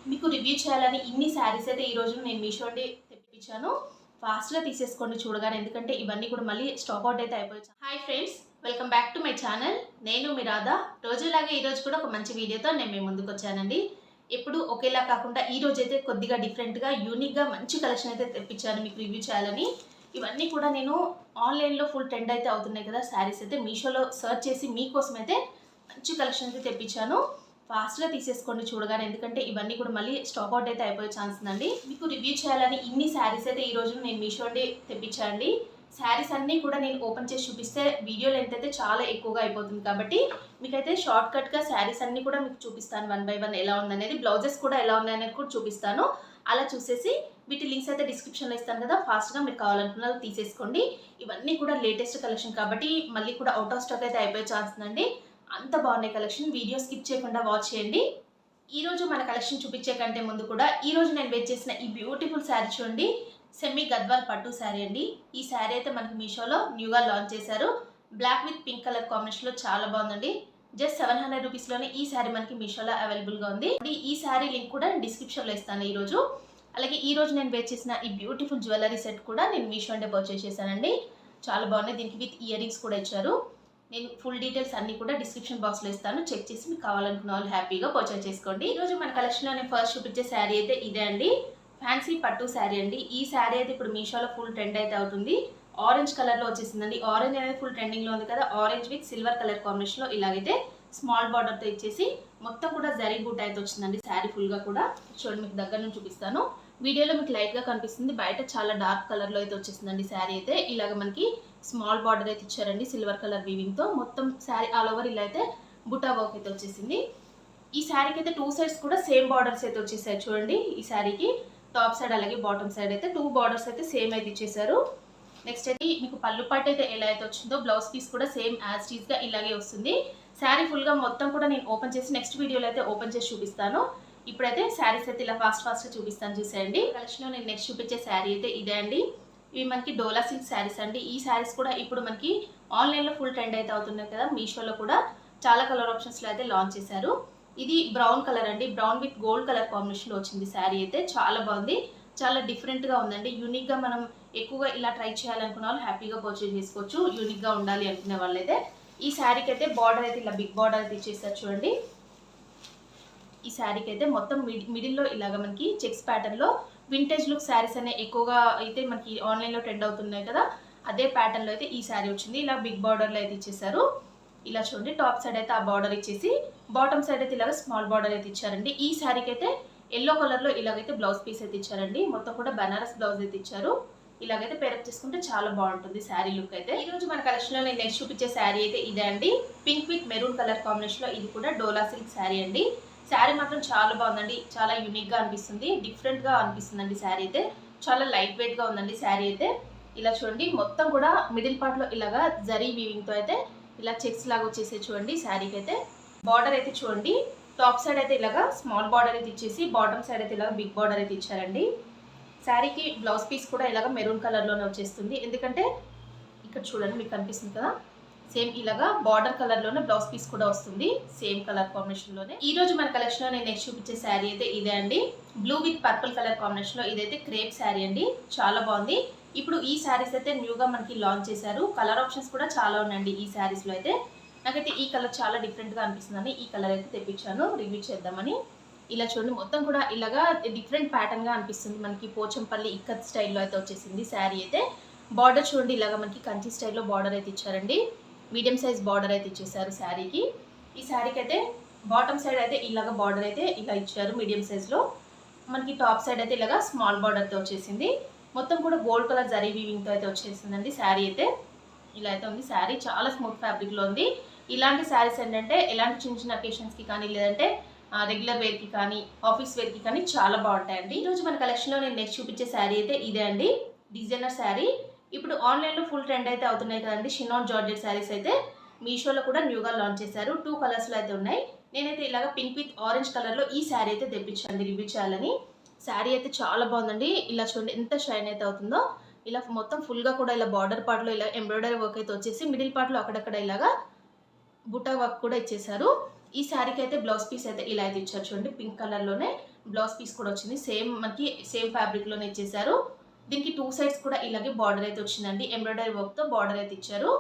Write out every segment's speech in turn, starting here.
మీకు రివ్యూ చేయాలని ఇన్ని శారీస్ అయితే ఈ రోజు నేను మీషో నుండి తెప్పించాను. ఫాస్ట్‌గా తీసేసుకోండి చూడగానే, ఎందుకంటే ఇవన్నీ కూడా మళ్ళీ స్టాక్ అవుట్ అయితే అయిపోయాయి. Hi friends, welcome back to my channel. నేను మీ రాధా. రోజులాగే ఈ రోజు కూడా ఒక మంచి వీడియోతో నేను మీ ముందుకు వచ్చానండి. ఎప్పుడు ఒకేలా కాకుండా ఈ రోజు అయితే కొద్దిగా డిఫరెంట్‌గా, యూనిక్‌గా మంచి కలెక్షన్ అయితే తెప్పించాను మీకు రివ్యూ చేయాలని. ఇవన్నీ కూడా నేను ఆన్‌లైన్‌లో ఫుల్ ట్రెండ్ అయితే అవుతున్నాయి కదా శారీస్ అయితే, మీషోలో సెర్చ్ చేసి మీకోసం అయితే మంచి కలెక్షన్ అయితే తెప్పించాను. ఫాస్ట్‌గా తీసేసుకోండి చూడగానే, ఎందుకంటే ఇవన్నీ కూడా మళ్ళీ స్టాక్ అవుట్ అయితే అయిపోయే ఛాన్స్ ఉందండి. మీకు రివ్యూ చేయాలని ఇన్ని శారీస్ అయితే ఈ రోజు నేను మీషో నుండి తెప్పించానండి. శారీస్ అన్నీ కూడా నేను ఓపెన్ చేసి చూపిస్తే వీడియో లెంత్ అయితే చాలా ఎక్కువగా అయిపోతుంది, కాబట్టి మీకైతే షార్ట్ కట్‌గా శారీస్ అన్నీ కూడా మీకు చూపిస్తాను వన్ బై వన్ ఎలా ఉందనేది. బ్లౌజెస్ కూడా ఎలా ఉన్నాయనేది కూడా చూపిస్తాను. అలా చూసేసి వీటి లింక్స్ అయితే డిస్క్రిప్షన్‌లో ఇస్తాను కదా, ఫాస్ట్‌గా మీరు కావాలనుకున్నది తీసేసుకోండి. ఇవన్నీ కూడా లేటెస్ట్ కలెక్షన్ కాబట్టి మళ్ళీ కూడా అవుట్ ఆఫ్ స్టాక్ అయితే అయిపోయే ఛాన్స్ ఉందండి. అంత బాగున్నాయి కలెక్షన్. వీడియో స్కిప్ చేయకుండా వాచ్ చేయండి. ఈ రోజు మన కలెక్షన్ చూపించే కంటే ముందు కూడా ఈ రోజు నేను వేర్ చేసిన ఈ బ్యూటిఫుల్ శారీ చూడండి. సెమీ గద్వాల్ పట్టు శారీ అండి. ఈ శారీ అయితే మనకి మీషోలో న్యూగా లాంచ్ చేశారు. బ్లాక్ విత్ పింక్ కలర్ కాంబినేషన్లో చాలా బాగుందండి. జస్ట్ 700 రూపీస్లోనే ఈ శారీ మనకి మీషోలో అవైలబుల్గా ఉంది. ఈ శారీ లింక్ కూడా నేను డిస్క్రిప్షన్లో ఇస్తాను ఈరోజు. అలాగే ఈ రోజు నేను వేర్ చేసిన ఈ బ్యూటిఫుల్ జ్యువెలరీ సెట్ కూడా నేను మీషో నుండే పర్చేస్ చేశానండి. చాలా బాగున్నాయి. దీనికి విత్ ఇయర్ రింగ్స్ కూడా ఇచ్చారు. నేను ఫుల్ డీటెయిల్స్ అన్ని కూడా డిస్క్రిప్షన్ బాక్స్లో ఇస్తాను. చెక్ చేసి మీకు కావాలనుకున్న వాళ్ళు హ్యాపీగా పర్చేస్ చేసుకోండి. ఈరోజు మన కలెక్షన్లో నేను ఫస్ట్ చూపించే శారీ అయితే ఇదే అండి. ఫ్యాన్సీ పట్టు శారీ అండి. ఈ శారీ అయితే ఇప్పుడు మీషోలో ఫుల్ ట్రెండ్ అయితే అవుతుంది. ఆరెంజ్ కలర్లో వచ్చేసిందండి. ఆరెంజ్ అనేది ఫుల్ ట్రెండింగ్లో ఉంది కదా. ఆరెంజ్ విత్ సిల్వర్ కలర్ కాంబినేషన్లో ఇలాగైతే స్మాల్ బార్డర్తో ఇచ్చేసి మొత్తం కూడా జరీ బూట్ అయితే వచ్చిందండి. శారీ ఫుల్గా కూడా చూడండి, మీకు దగ్గర నుంచి చూపిస్తాను. వీడియోలో మీకు లైట్గా కనిపిస్తుంది, బయట చాలా డార్క్ కలర్లో అయితే వచ్చేసిందండి శారీ అయితే. ఇలాగ మనకి స్మాల్ బార్డర్ అయితే ఇచ్చారండి సిల్వర్ కలర్ వీవింగ్తో. మొత్తం శారీ ఆల్ ఓవర్ ఇలా అయితే బుటా వర్క్ అయితే వచ్చేసింది. ఈ శారీకి అయితే టూ సైడ్స్ కూడా సేమ్ బార్డర్స్ అయితే వచ్చేసాయి చూడండి. ఈ శారీకి టాప్ సైడ్ అలాగే బాటమ్ సైడ్ అయితే టూ బార్డర్స్ అయితే సేమ్ అయితే ఇచ్చేసారు. నెక్స్ట్ అయితే మీకు పళ్ళు పాటు అయితే ఎలా అయితే వచ్చిందో బ్లౌజ్ పీస్ కూడా సేమ్ యాజ్ టీజ్గా ఇలాగే వస్తుంది. శారీ ఫుల్గా మొత్తం కూడా నేను ఓపెన్ చేసి నెక్స్ట్ వీడియోలో అయితే ఓపెన్ చేసి చూపిస్తాను. ఇప్పుడైతే శారీస్ అయితే ఇలా ఫాస్ట్గా చూపిస్తాను చూసేయండి. కలెక్షన్లో నేను నెక్స్ట్ చూపించే శారీ అయితే ఇదే అండి. ఇవి మనకి డోలా సిల్క్ శారీస్ అండి. ఈ శారీస్ కూడా ఇప్పుడు మనకి ఆన్లైన్లో ఫుల్ ట్రెండ్ అయితే అవుతున్నాయి కదా. మీషోలో కూడా చాలా కలర్ ఆప్షన్స్లో అయితే లాంచ్ చేశారు. ఇది బ్రౌన్ కలర్ అండి. బ్రౌన్ విత్ గోల్డ్ కలర్ కాంబినేషన్లో వచ్చింది శారీ అయితే. చాలా బాగుంది, చాలా డిఫరెంట్గా ఉందండి. యూనిక్గా మనం ఎక్కువగా ఇలా ట్రై చేయాలనుకున్న వాళ్ళు హ్యాపీగా పర్చేజ్ చేసుకోవచ్చు. యూనిక్గా ఉండాలి అనుకునే వాళ్ళైతే. ఈ శారీకి అయితే బార్డర్ అయితే ఇలా బిగ్ బార్డర్ అయితే ఇచ్చేసారు చూడండి. ఈ శారీకి అయితే మొత్తం మిడిల్లో ఇలాగ మనకి చెక్స్ ప్యాటర్న్లో వింటేజ్ లుక్ శారీస్ అనే ఎక్కువగా అయితే మనకి ఆన్లైన్లో ట్రెండ్ అవుతున్నాయి కదా, అదే ప్యాటర్న్లో అయితే ఈ శారీ వచ్చింది. ఇలా బిగ్ బార్డర్లో అయితే ఇచ్చేసారు. ఇలా చూడండి, టాప్ సైడ్ అయితే ఆ బార్డర్ ఇచ్చేసి బాటమ్ సైడ్ అయితే ఇలాగ స్మాల్ బార్డర్ అయితే ఇచ్చారండి. ఈ శారీకి అయితే ఎల్లో కలర్లో ఇలాగైతే బ్లౌజ్ పీస్ అయితే ఇచ్చారండి. మొత్తం కూడా బనారస్ బ్లౌజ్ అయితే ఇచ్చారు. ఇలాగైతే పేరప్ చేసుకుంటే చాలా బాగుంటుంది శారీ లుక్ అయితే. ఈ రోజు మన కలెక్షన్లో నేను నెక్స్ట్ చూపించే శారీ అయితే ఇదే అండి. పింక్ విత్ మెరూన్ కలర్ కాంబినేషన్లో ఇది కూడా డోలా సిల్క్ శారీ అండి. శారీ మాత్రం చాలా బాగుందండి. చాలా యూనిక్గా అనిపిస్తుంది, డిఫరెంట్గా అనిపిస్తుందండి. శారీ అయితే చాలా లైట్ వెయిట్గా ఉందండి. శారీ అయితే ఇలా చూడండి, మొత్తం కూడా మిడిల్ పార్ట్లో ఇలాగా జరీ వీవింగ్తో అయితే ఇలా చెక్స్ లాగా వచ్చేసి చూడండి. శారీకి అయితే బార్డర్ అయితే చూడండి, టాప్ సైడ్ అయితే ఇలాగా స్మాల్ బార్డర్ అయితే ఇచ్చేసి బాటమ్ సైడ్ అయితే ఇలాగా బిగ్ బార్డర్ అయితే ఇచ్చారండి. శారీకి బ్లౌజ్ పీస్ కూడా ఇలాగ మెరూన్ కలర్లోనే వచ్చేస్తుంది. ఎందుకంటే ఇక్కడ చూడండి, మీకు కనిపిస్తుంది కదా, సేమ్ ఇలాగా బార్డర్ కలర్లోనే బ్లౌజ్ పీస్ కూడా వస్తుంది, సేమ్ కలర్ కాంబినేషన్లోనే. ఈ రోజు మన కలెక్షన్లో నేను నెక్స్ట్ చూపించే శారీ అయితే ఇదే అండి. బ్లూ విత్ పర్పుల్ కలర్ కాంబినేషన్లో ఇదైతే క్రేప్ శారీ అండి. చాలా బాగుంది. ఇప్పుడు ఈ శారీస్ అయితే న్యూగా మనకి లాంచ్ చేశారు. కలర్ ఆప్షన్స్ కూడా చాలా ఉన్నాయండి ఈ శారీస్లో అయితే. నాకైతే ఈ కలర్ చాలా డిఫరెంట్గా అనిపిస్తుందని ఈ కలర్ అయితే తెప్పించాను రివ్యూ చేద్దామని. ఇలా చూడండి, మొత్తం కూడా ఇలాగా డిఫరెంట్ ప్యాటర్న్గా అనిపిస్తుంది మనకి. పోచంపల్లి ఇక్కత్ స్టైల్లో అయితే వచ్చేసింది శారీ అయితే. బార్డర్ చూడండి, ఇలాగా మనకి కంచి స్టైల్లో బార్డర్ అయితే ఇచ్చారండి. మీడియం సైజ్ బార్డర్ అయితే ఇచ్చేసారు శారీకి. ఈ శారీకి అయితే బాటమ్ సైడ్ అయితే ఇలాగ బార్డర్ అయితే ఇలా ఇచ్చారు మీడియం సైజ్లో. మనకి టాప్ సైడ్ అయితే ఇలాగా స్మాల్ బార్డర్తో వచ్చేసింది. మొత్తం కూడా గోల్డ్ కలర్ జరీ వీవింగ్తో అయితే వచ్చేసిందండి శారీ అయితే. ఇలా అయితే ఉంది. శారీ చాలా స్మూత్ ఫ్యాబ్రిక్లో ఉంది. ఇలాంటి శారీస్ ఏంటంటే ఎలాంటి చిన్న చిన్న అకేషన్స్కి కానీ, లేదంటే రెగ్యులర్ వేర్కి కానీ, ఆఫీస్ వేర్కి కానీ చాలా బాగుంటాయండి. ఈరోజు మన కలెక్షన్లో నేను నెక్స్ట్ చూపించే శారీ అయితే ఇదే అండి. డిజైనర్ శారీ. ఇప్పుడు ఆన్లైన్లో ఫుల్ ట్రెండ్ అయితే అవుతున్నాయి కదండి షినాన్ జార్జెట్ శారీస్ అయితే. మీషోలో కూడా న్యూగా లాంచ్ చేశారు. 2 కలర్స్లో అయితే ఉన్నాయి. నేనైతే ఇలాగ పింక్ విత్ ఆరెంజ్ కలర్లో ఈ శారీ అయితే తెప్పించాను రివ్యూ చేయాలని. శారీ అయితే చాలా బాగుందండి. ఇలా చూడండి ఎంత షైన్ అయితే అవుతుందో. ఇలా మొత్తం ఫుల్గా కూడా ఇలా బార్డర్ పార్ట్లో ఇలా ఎంబ్రాయిడరీ వర్క్ అయితే వచ్చేసి మిడిల్ పార్ట్లో అక్కడక్కడ ఇలాగా బుటా వర్క్ కూడా ఇచ్చేసారు. ఈ శారీకి అయితే బ్లౌజ్ పీస్ అయితే ఇలా అయితే ఇచ్చారు చూడండి, పింక్ కలర్లోనే బ్లౌజ్ పీస్ కూడా వచ్చింది. మనకి సేమ్ ఫ్యాబ్రిక్లోనే ఇచ్చేసారు. దీనికి 2 సైడ్స్ కూడా ఇలాగే బార్డర్ అయితే వచ్చిందండి. ఎంబ్రాయిడరీ వర్క్తో బార్డర్ అయితే ఇచ్చారు.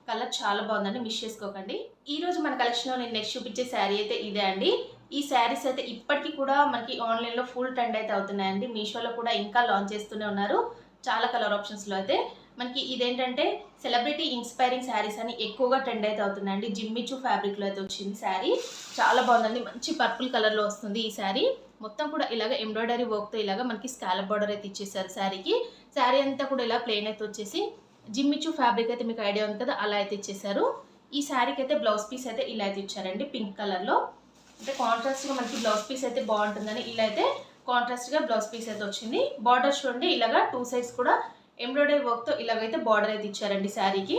కలర్ చాలా బాగుందండి, మిస్ చేసుకోకండి. ఈ రోజు మన కలెక్షన్లో నేను నెక్స్ట్ చూపించే శారీ అయితే ఇదే అండి. ఈ శారీస్ అయితే ఇప్పటికీ కూడా మనకి ఆన్లైన్లో ఫుల్ ట్రెండ్ అయితే అవుతున్నాయండి. మీషోలో కూడా ఇంకా లాంచ్ చేస్తూనే ఉన్నారు. చాలా కలర్ ఆప్షన్స్లో అయితే మనకి ఇదేంటంటే సెలబ్రిటీ ఇన్స్పైరింగ్ శారీస్ అని ఎక్కువగా ట్రెండ్ అయితే అవుతున్నాయండి. జిమ్మిచూ ఫ్యాబ్రిక్లో అయితే వచ్చింది శారీ. చాలా బాగుందండి, మంచి పర్పుల్ కలర్లో వస్తుంది ఈ శారీ. మొత్తం కూడా ఇలాగ ఎంబ్రాయిడరీ వర్క్తో ఇలాగ మనకి స్కాలప్ బార్డర్ అయితే ఇచ్చేసారు శారీకి. శారీ అంతా కూడా ఇలా ప్లెయిన్ అయితే వచ్చేసి జిమ్మిచూ ఫ్యాబ్రిక్ అయితే మీకు ఐడియా ఉంది కదా, అలా అయితే ఇచ్చేసారు. ఈ శారీకి అయితే బ్లౌజ్ పీస్ అయితే ఇలా అయితే ఇచ్చారండి పింక్ కలర్లో. అంటే కాంట్రాస్ట్గా మనకి బ్లౌజ్ పీస్ అయితే బాగుంటుందని ఇలా అయితే కాంట్రాస్ట్గా బ్లౌజ్ పీస్ అయితే వచ్చింది. బార్డర్ చూడండి, ఇలాగా 2 సైడ్స్ కూడా ఎంబ్రాయిడరీ వర్క్తో ఇలాగైతే బార్డర్ అయితే ఇచ్చారండి శారీకి.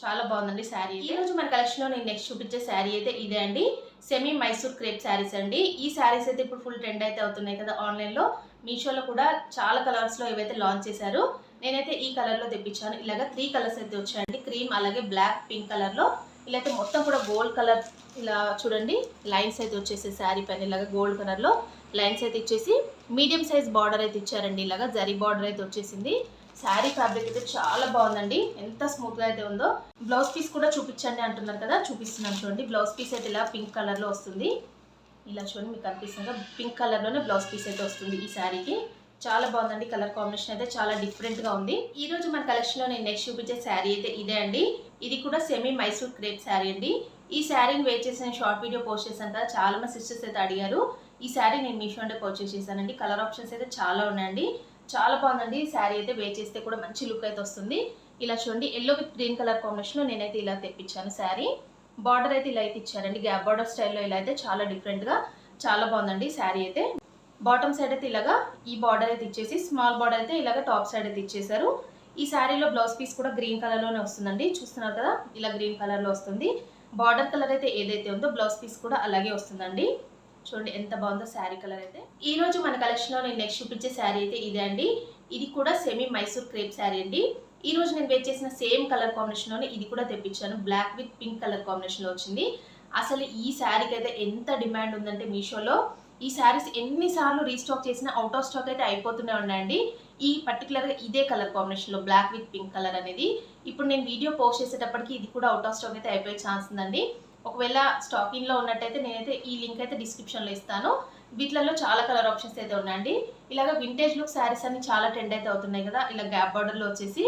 చాలా బాగుందండి శారీ. ఈ రోజు మన కలెక్షన్లో నేను నెక్స్ట్ చూపించే శారీ అయితే ఇదే అండి. సెమీ మైసూర్ క్రేప్ శారీస్ అండి. ఈ శారీస్ అయితే ఇప్పుడు ఫుల్ ట్రెండ్ అయితే అవుతున్నాయి కదా ఆన్లైన్లో. మీషోలో కూడా చాలా కలర్స్లో ఇవైతే లాంచ్ చేశారు. నేనైతే ఈ కలర్లో తెప్పించాను. ఇలాగ 3 కలర్స్ అయితే వచ్చాయండి. క్రీమ్, అలాగే బ్లాక్, పింక్ కలర్లో. ఇలా అయితే మొత్తం కూడా గోల్డ్ కలర్ ఇలా చూడండి లైన్స్ అయితే వచ్చేసి శారీ పైన ఇలాగ గోల్డ్ కలర్లో లైన్స్ అయితే ఇచ్చేసి మీడియం సైజ్ బార్డర్ అయితే ఇచ్చారండి. ఇలాగ జరీ బార్డర్ అయితే వచ్చేసింది. శారీ ఫ్యాబ్రిక్ అయితే చాలా బాగుందండి, ఎంత స్మూత్గా అయితే ఉందో. బ్లౌజ్ పీస్ కూడా చూపించండి అంటున్నారు కదా, చూపిస్తున్నాను చూడండి. బ్లౌజ్ పీస్ అయితే ఇలా పింక్ కలర్లో వస్తుంది. ఇలా చూడండి, మీకు కనిపిస్తుంది పింక్ కలర్లోనే బ్లౌజ్ పీస్ అయితే వస్తుంది ఈ శారీకి. చాలా బాగుందండి, కలర్ కాంబినేషన్ అయితే చాలా డిఫరెంట్గా ఉంది. ఈ రోజు మన కలెక్షన్లో నేను నెక్స్ట్ చూపించే శారీ అయితే ఇదే అండి. ఇది కూడా సెమీ మైసూర్ క్రేప్ శారీ అండి. ఈ శారీని వేర్ చేసిన షార్ట్ వీడియో పోస్ట్ చేశాను కదా, చాలా మంది సిస్టర్స్ అయితే అడిగారు. ఈ శారీ నేను మీషో అంటే పర్చేస్ చేశానండి. కలర్ ఆప్షన్స్ అయితే చాలా ఉన్నాయండి. చాలా బాగుందండి. ఈ శారీ అయితే వేర్ చేస్తే కూడా మంచి లుక్ అయితే వస్తుంది. ఇలా చూడండి, ఎల్లో విత్ గ్రీన్ కలర్ కాంబినేషన్లో నేనైతే ఇలా తెప్పించాను శారీ. బార్డర్ అయితే ఇలా అయితే ఇచ్చారండి, గ్యాప్ బార్డర్ స్టైల్లో. ఇలా అయితే చాలా డిఫరెంట్గా చాలా బాగుందండి శారీ అయితే. బాటమ్ సైడ్ అయితే ఇలాగా ఈ బార్డర్ అయితే ఇచ్చేసి స్మాల్ బార్డర్ అయితే ఇలాగ టాప్ సైడ్ అయితే ఇచ్చేసారు. ఈ శారీలో బ్లౌజ్ పీస్ కూడా గ్రీన్ కలర్లోనే వస్తుందండి. చూస్తున్నారు కదా, ఇలా గ్రీన్ కలర్లో వస్తుంది. బార్డర్ కలర్ అయితే ఏదైతే ఉందో బ్లౌజ్ పీస్ కూడా అలాగే వస్తుందండి. చూడండి ఎంత బాగుందో శారీ కలర్ అయితే. ఈ రోజు మన కలెక్షన్లో నేను నెక్స్ట్ చూపించే శారీ అయితే ఇదే అండి. ఇది కూడా సెమీ మైసూర్ క్రేప్ శారీ అండి. ఈ రోజు నేను వేర్ చేసిన సేమ్ కలర్ కాంబినేషన్లోనే ఇది కూడా తెప్పించాను. బ్లాక్ విత్ పింక్ కలర్ కాంబినేషన్లో వచ్చింది. అసలు ఈ శారీకి అయితే ఎంత డిమాండ్ ఉందంటే మీషోలో. ఈ శారీస్ ఎన్నిసార్లు రీస్టాక్ చేసినా అవుట్ ఆఫ్ స్టాక్ అయితే అయిపోతూనే ఉన్నాయండి. ఈ పర్టికులర్గా ఇదే కలర్ కాంబినేషన్లో బ్లాక్ విత్ పింక్ కలర్ అనేది ఇప్పుడు నేను వీడియో పోస్ట్ చేసేటప్పటికి ఇది కూడా అవుట్ ఆఫ్ స్టాక్ అయితే అయిపోయే ఛాన్స్ ఉందండి. ఒకవేళ స్టాకింగ్లో ఉన్నట్టయితే నేనైతే ఈ లింక్ అయితే డిస్క్రిప్షన్లో ఇస్తాను. వీటిలలో చాలా కలర్ ఆప్షన్స్ అయితే ఉన్నాయండి. ఇలాగ వింటేజ్ లుక్ శారీస్ అన్ని చాలా ట్రెండ్ అయితే అవుతున్నాయి కదా. ఇలా గ్యాప్ బార్డర్లో వచ్చేసి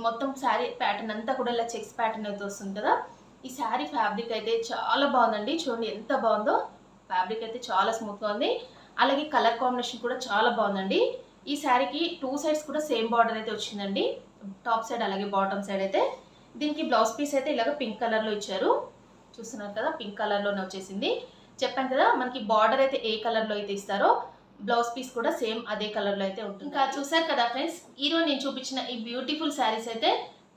మొత్తం శారీ ప్యాటర్న్ అంతా కూడా ఇలా చెక్స్ ప్యాటర్న్ అయితే వస్తుంది కదా. ఈ శారీ ఫ్యాబ్రిక్ అయితే చాలా బాగుందండి. చూడండి ఎంత బాగుందో. ఫ్యాబ్రిక్ అయితే చాలా స్మూత్గా ఉంది. అలాగే కలర్ కాంబినేషన్ కూడా చాలా బాగుందండి. ఈ శారీకి 2 సైడ్స్ కూడా సేమ్ బార్డర్ అయితే వచ్చిందండి. టాప్ సైడ్ అలాగే బాటమ్ సైడ్ అయితే. దీనికి బ్లౌజ్ పీస్ అయితే ఇలాగ పింక్ కలర్లో ఇచ్చారు. చూస్తున్నారు కదా, పింక్ కలర్లోనే వచ్చేసింది. చెప్పాను కదా, మనకి బార్డర్ అయితే ఏ కలర్లో అయితే ఇస్తారో బ్లౌజ్ పీస్ కూడా సేమ్ అదే కలర్లో అయితే ఉంటుంది. ఇంకా చూసారు కదా ఫ్రెండ్స్, ఈరోజు నేను చూపించిన ఈ బ్యూటిఫుల్ శారీస్ అయితే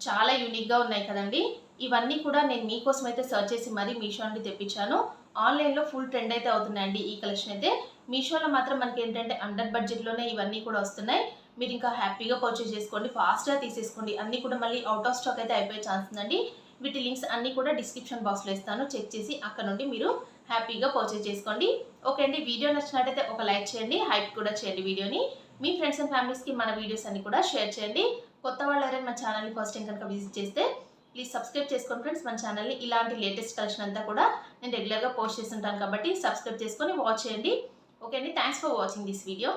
చాలా యూనిక్గా ఉన్నాయి కదండి. ఇవన్నీ కూడా నేను మీకోసం అయితే సర్చ్ చేసి మరీ మీషో నుండి తెప్పించాను. ఆన్లైన్లో ఫుల్ ట్రెండ్ అయితే అవుతున్నాయండి ఈ కలెక్షన్ అయితే. మీషోలో మాత్రం మనకి ఏంటంటే అండర్ బడ్జెట్లోనే ఇవన్నీ కూడా వస్తున్నాయి. మీరు ఇంకా హ్యాపీగా పర్చేస్ చేసుకోండి, ఫాస్ట్గా తీసేసుకోండి. అన్నీ కూడా మళ్ళీ అవుట్ ఆఫ్ స్టాక్ అయితే అయిపోయే ఛాన్స్ ఉందండి. వీటి లింక్స్ అన్నీ కూడా డిస్క్రిప్షన్ బాక్స్లో ఇస్తాను, చెక్ చేసి అక్కడ నుండి మీరు హ్యాపీగా పర్చేస్ చేసుకోండి. ఓకే అండి, వీడియో నచ్చినట్టయితే ఒక లైక్ చేయండి, హైప్ కూడా చేయండి వీడియోని. మీ ఫ్రెండ్స్ అండ్ ఫ్యామిలీస్కి మన వీడియోస్ అన్ని కూడా షేర్ చేయండి. కొత్త వాళ్ళు ఎవరైనా మన ఛానల్ని ఫస్ట్ టైం కనుక విజిట్ చేస్తే ప్లీజ్ సబ్స్క్రైబ్ చేసుకోండి ఫ్రెండ్స్. మన ఛానల్ని ఇలాంటి లేటెస్ట్ కలెక్షన్ అంతా కూడా నేను రెగ్యులర్గా పోస్ట్ చేస్తుంటాను కాబట్టి సబ్స్క్రైబ్ చేసుకొని వాచ్ చేయండి. ఓకే అండి, thanks for watching this video.